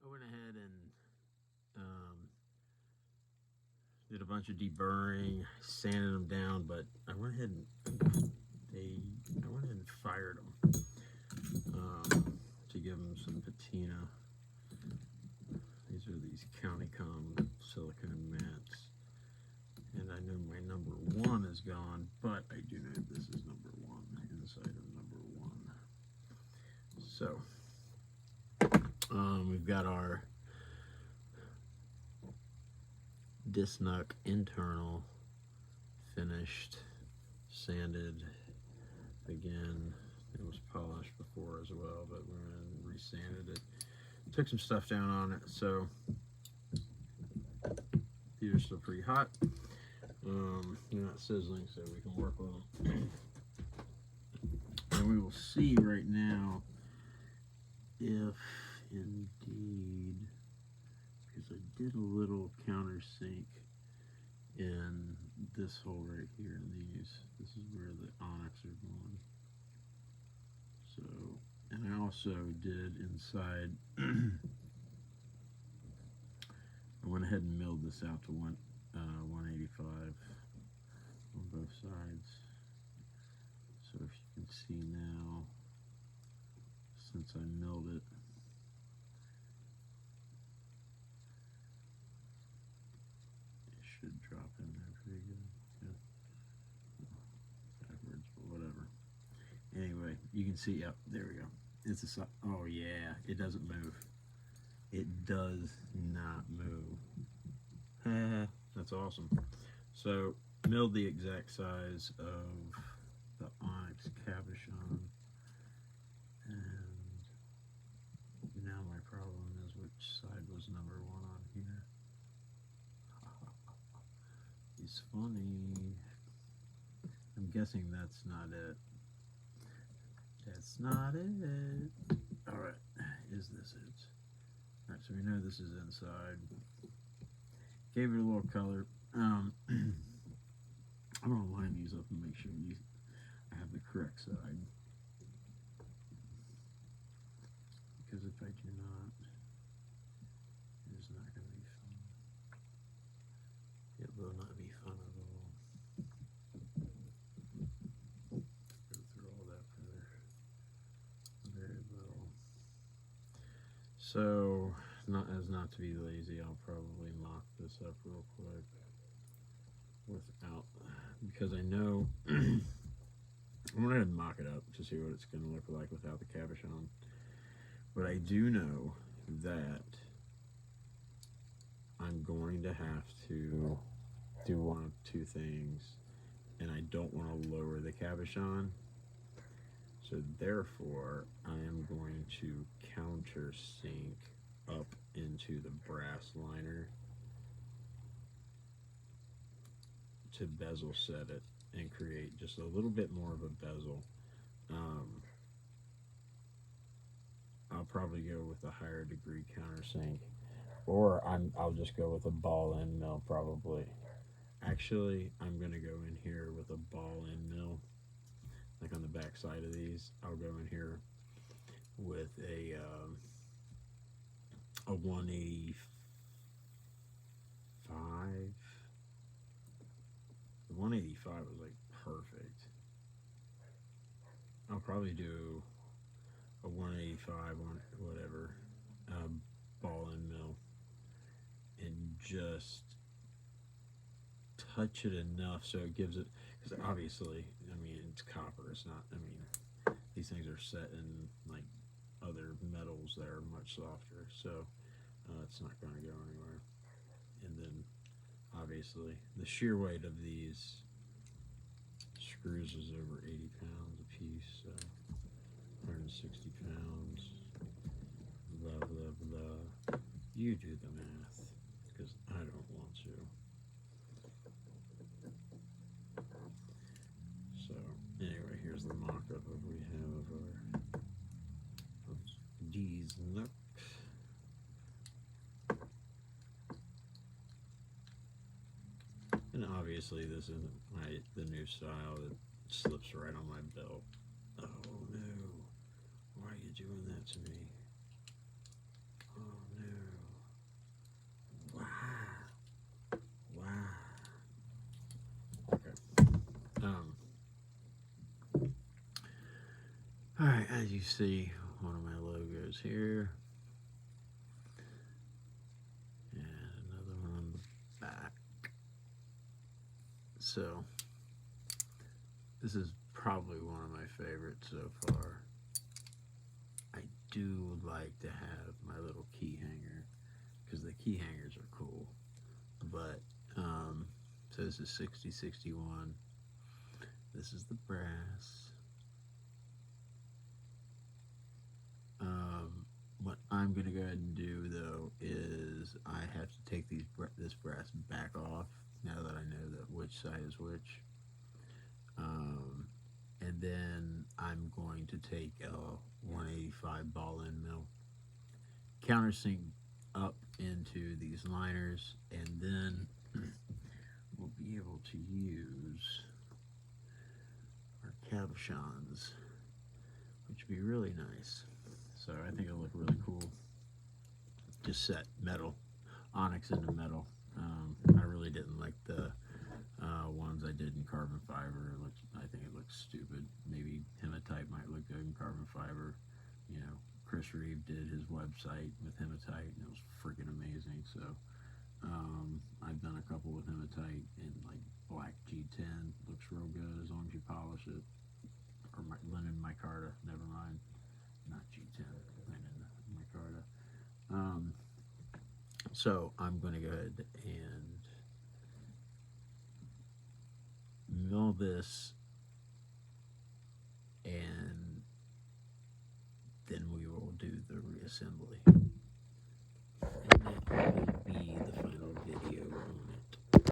I went ahead and did a bunch of deburring, sanded them down, but I went ahead and fired them to give them some patina. These are these County Com silicone mats, and I know my number one is gone, but I do know this is number one inside of number one. So we've got our DEEZ KNUCKS internal finished, sanded again. It was polished before as well, but we went and resanded it. Took some stuff down on it, so these are still pretty hot. They're not sizzling, so we can work with them. And we will see right now if indeed, because I did a little countersink in this hole right here in these. This is where the onyx are going. So, and I also did inside, I went ahead and milled this out to 185 on both sides. So if you can see now, since I milled it, it should drop in there pretty good. Yeah. Backwards, but whatever. Anyway, you can see, yep, there we go. It's a, oh yeah, it doesn't move. It does not move. That's awesome. So, milled the exact size of the onyx cabochon, and now my problem is which side was number one on here. He's funny. I'm guessing that's not it. That's not it. Alright, is this it? Alright, so we know this is inside. Gave it a little color. I'm going to line these up and make sure I have the correct side. Because if I do not, it is not going to be fun. It will not be fun at all. Go through all that for very little. So, not to be lazy, I'll probably mock this up real quick without, because I know I'm going to mock it up to see what it's going to look like without the cabochon. But I do know that I'm going to have to do one of two things, and I don't want to lower the cabochon. So therefore, I am going to countersink up into the brass liner to bezel set it and create just a little bit more of a bezel. I'll probably go with a higher degree countersink, or I'll just go with a ball end mill probably. Actually, I'm going to go in here with a ball end mill, like on the back side of these. I'll go in here with a 185. The 185 was like perfect. I'll probably do a 185 on whatever ball and mill, and just touch it enough so it gives it, because obviously, I mean, it's copper. It's not, I mean, these things are set in like other metals that are much softer, so it's not going to go anywhere. And then obviously the shear weight of these screws is over 80 pounds a piece, so 160 pounds, blah blah blah. You do the math, because I don't want to. So anyway, here's the mock-up of we have of our DEEZ KNUCKS. And obviously this isn't the new style that slips right on my belt. Oh no, why are you doing that to me? Oh no. see one of my logos here. And another one on the back. So this is probably one of my favorites so far. I do like to have my little key hanger because the key hangers are cool. But so this is 6061. This is the brass. What I'm gonna go ahead and do though is I have to take this brass back off now that I know that which side is which. And then I'm going to take a 185 ball end mill, countersink up into these liners, and then we'll be able to use our cabochons, which would be really nice. So I think it'll look really cool. Just set metal, onyx into metal. I really didn't like the ones I did in carbon fiber. I think it looks stupid. Maybe hematite might look good in carbon fiber. You know, Chris Reeve did his website with hematite, and it was freaking amazing. So I've done a couple with hematite, and like black G10 looks real good as long as you polish it. Or linen micarta, never mind, not G10, linen micarta. So I'm going to go ahead and mill this